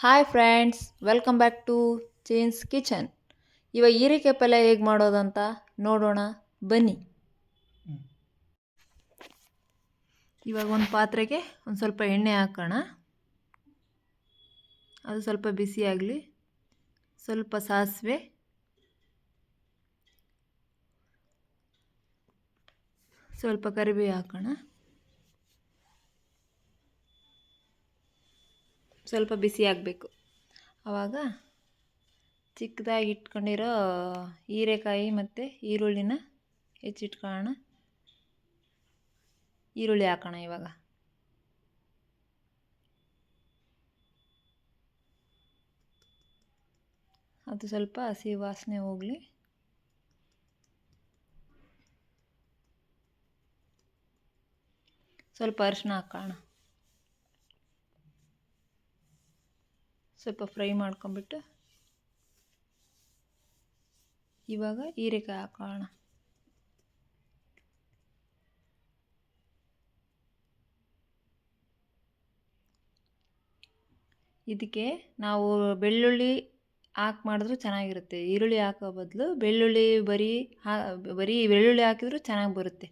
Hi friends, welcome back to ಚೇನ್ಸ್ kitchen. ಇವಾಗ ಹೀರೆಕಾಯಿ ಪಲ್ಯ ಹೇಗೆ ಮಾಡೋದಂತ ನೋಡೋಣ ಬನ್ನಿ. ಇವಾಗ ಒಂದು ಪಾತ್ರೆಗೆ ಒಂದು ಸ್ವಲ್ಪ ಎಣ್ಣೆ ಹಾಕೋಣ. ಅದು ಸ್ವಲ್ಪ ಬಿಸಿ ಆಗಲಿ. ಸ್ವಲ್ಪ ಸಾಸಿವೆ, ಸ್ವಲ್ಪ ಕರಿಬೇವು ಹಾಕೋಣ. ಸ್ವಲ್ಪ ಬಿಸಿ ಆಗಬೇಕು. ಆವಾಗ ಚಿಕ್ಕದಾಗಿ ಇಟ್ಕೊಂಡಿರೋ ಹೀರೆಕಾಯಿ ಮತ್ತು ಈರುಳ್ಳಿನ ಹೆಚ್ಚಿಟ್ಕೊಳ್ಳೋಣ. ಈರುಳ್ಳಿ ಹಾಕೋಣ. ಇವಾಗ ಅದು ಸ್ವಲ್ಪ ಹಸಿ ವಾಸನೆ ಹೋಗಲಿ. ಸ್ವಲ್ಪ ಅರಿಶಿನ ಹಾಕೋಣ. ಸ್ವಲ್ಪ ಫ್ರೈ ಮಾಡ್ಕೊಂಬಿಟ್ಟು ಇವಾಗ ಹೀರೆಕಾಯಿ ಹಾಕೋಣ. ಇದಕ್ಕೆ ನಾವು ಬೆಳ್ಳುಳ್ಳಿ ಹಾಕಿ ಮಾಡಿದ್ರೂ ಚೆನ್ನಾಗಿರುತ್ತೆ. ಈರುಳ್ಳಿ ಹಾಕೋ ಬದಲು ಬೆಳ್ಳುಳ್ಳಿ ಬರೀ ಬೆಳ್ಳುಳ್ಳಿ ಹಾಕಿದ್ರೂ ಚೆನ್ನಾಗಿ ಬರುತ್ತೆ.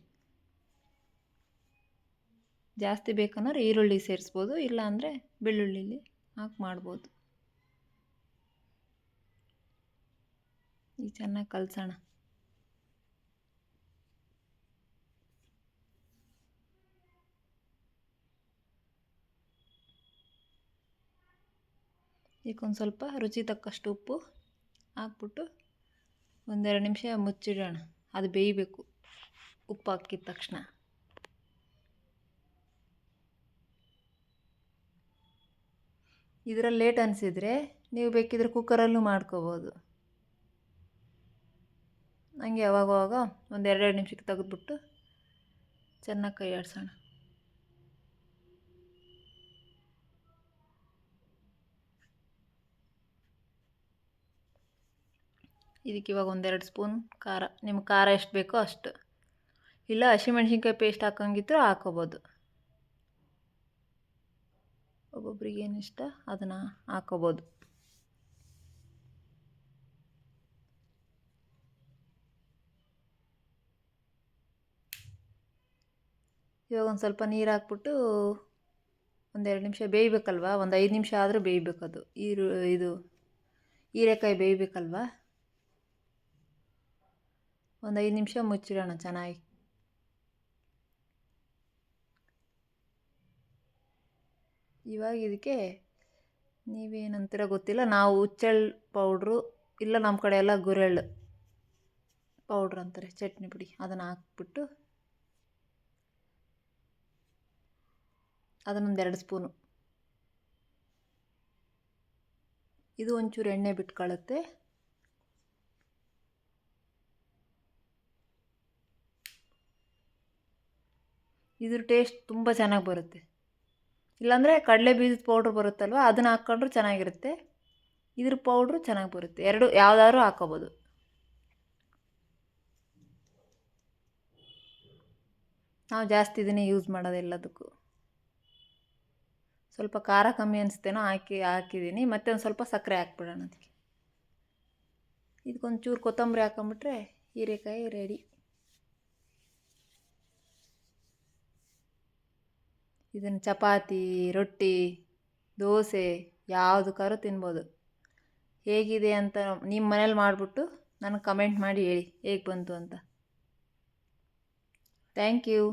ಜಾಸ್ತಿ ಬೇಕಂದ್ರೆ ಈರುಳ್ಳಿ ಸೇರಿಸ್ಬೋದು, ಇಲ್ಲಾಂದರೆ ಬೆಳ್ಳುಳ್ಳಿಲಿ ಹಾಕಿ ಮಾಡ್ಬೋದು. ಈಗ ಚೆನ್ನಾಗಿ ಕಲಸೋಣ. ಇದಕ್ಕೊಂದು ಸ್ವಲ್ಪ ರುಚಿ ತಕ್ಕಷ್ಟು ಉಪ್ಪು ಹಾಕ್ಬಿಟ್ಟು ಒಂದೆರಡು ನಿಮಿಷ ಮುಚ್ಚಿಡೋಣ. ಅದು ಬೇಯಬೇಕು ಉಪ್ಪು ಹಾಕಿದ ತಕ್ಷಣ. ಇದರಲ್ಲಿ ಲೇಟ್ ಅನಿಸಿದರೆ ನೀವು ಬೇಕಿದ್ರೆ ಕುಕ್ಕರಲ್ಲೂ ಮಾಡ್ಕೋಬೋದು. ಹಂಗೆ ಅವಾಗವಾಗ ಒಂದೆರಡೆರಡು ನಿಮಿಷಕ್ಕೆ ತೆಗೆದ್ಬಿಟ್ಟು ಚೆನ್ನಾಗಿ ಕೈ ಆಡಿಸೋಣ. ಇದಕ್ಕೆ ಇವಾಗ ಒಂದೆರಡು ಸ್ಪೂನ್ ಖಾರ, ನಿಮ್ಗೆ ಖಾರ ಎಷ್ಟು ಬೇಕೋ ಅಷ್ಟು, ಇಲ್ಲ ಹಸಿಮೆಣ್ಸಿನ್ಕಾಯಿ ಪೇಸ್ಟ್ ಹಾಕೋಂಗಿದ್ರು ಹಾಕೋಬೋದು. ಒಬ್ಬೊಬ್ರಿಗೆ ಏನು ಇಷ್ಟ ಅದನ್ನು ಹಾಕೋಬೋದು. ಇವಾಗ ಒಂದು ಸ್ವಲ್ಪ ನೀರು ಹಾಕ್ಬಿಟ್ಟು ಒಂದೆರಡು ನಿಮಿಷ ಬೇಯಬೇಕಲ್ವ, ಒಂದು 5 ನಿಮಿಷ ಆದರೂ ಬೇಯಬೇಕದು. ಇದು ಹೀರೆಕಾಯಿ ಬೇಯಬೇಕಲ್ವ, ಒಂದು 5 ನಿಮಿಷ ಮುಚ್ಚಿಡೋಣ ಚೆನ್ನಾಗಿ. ಇವಾಗ ಇದಕ್ಕೆ ನೀವೇನಂತೀರ ಗೊತ್ತಿಲ್ಲ, ನಾವು ಹುಚ್ಚೆಳ್ಳು ಪೌಡ್ರು, ಇಲ್ಲ ನಮ್ಮ ಕಡೆ ಎಲ್ಲ ಗುರೆಳ್ಳು ಪೌಡ್ರ್ ಅಂತಾರೆ, ಚಟ್ನಿ ಪುಡಿ, ಅದನ್ನು ಹಾಕ್ಬಿಟ್ಟು ಅದನ್ನೊಂದು 2 ಸ್ಪೂನು. ಇದು ಒಂಚೂರು ಎಣ್ಣೆ ಬಿಟ್ಕೊಳ್ಳುತ್ತೆ. ಇದ್ರ ಟೇಸ್ಟ್ ತುಂಬ ಚೆನ್ನಾಗಿ ಬರುತ್ತೆ. ಇಲ್ಲಾಂದರೆ ಕಡಲೆ ಬೀಜದ ಪೌಡ್ರ್ ಬರುತ್ತಲ್ವ, ಅದನ್ನು ಹಾಕ್ಕೊಂಡ್ರೂ ಚೆನ್ನಾಗಿರುತ್ತೆ. ಇದ್ರ ಪೌಡ್ರು ಚೆನ್ನಾಗಿ ಬರುತ್ತೆ. ಎರಡು ಯಾವುದಾದ್ರೂ ಹಾಕೋಬೋದು. ನಾವು ಜಾಸ್ತಿ ಇದನ್ನೇ ಯೂಸ್ ಮಾಡೋದು ಎಲ್ಲದಕ್ಕೂ. ಸ್ವಲ್ಪ ಖಾರ ಕಮ್ಮಿ ಅನಿಸ್ತೇನೋ ಹಾಕಿದ್ದೀನಿ. ಮತ್ತೆ ಒಂದು ಸ್ವಲ್ಪ ಸಕ್ಕರೆ ಹಾಕ್ಬಿಡೋಣ ಅದಕ್ಕೆ. ಇದಕ್ಕೊಂಚೂರು ಕೊತ್ತಂಬರಿ ಹಾಕೊಂಬಿಟ್ರೆ ಹೀರೆಕಾಯಿ ರೆಡಿ. ಇದನ್ನು ಚಪಾತಿ, ರೊಟ್ಟಿ, ದೋಸೆ ಯಾವುದಕ್ಕಾದ್ರೂ ತಿನ್ಬೋದು. ಹೇಗಿದೆ ಅಂತ ನಿಮ್ಮ ಮನೇಲಿ ಮಾಡಿಬಿಟ್ಟು ನನಗೆ ಕಮೆಂಟ್ ಮಾಡಿ ಹೇಳಿ ಹೇಗೆ ಬಂತು ಅಂತ. Thank you.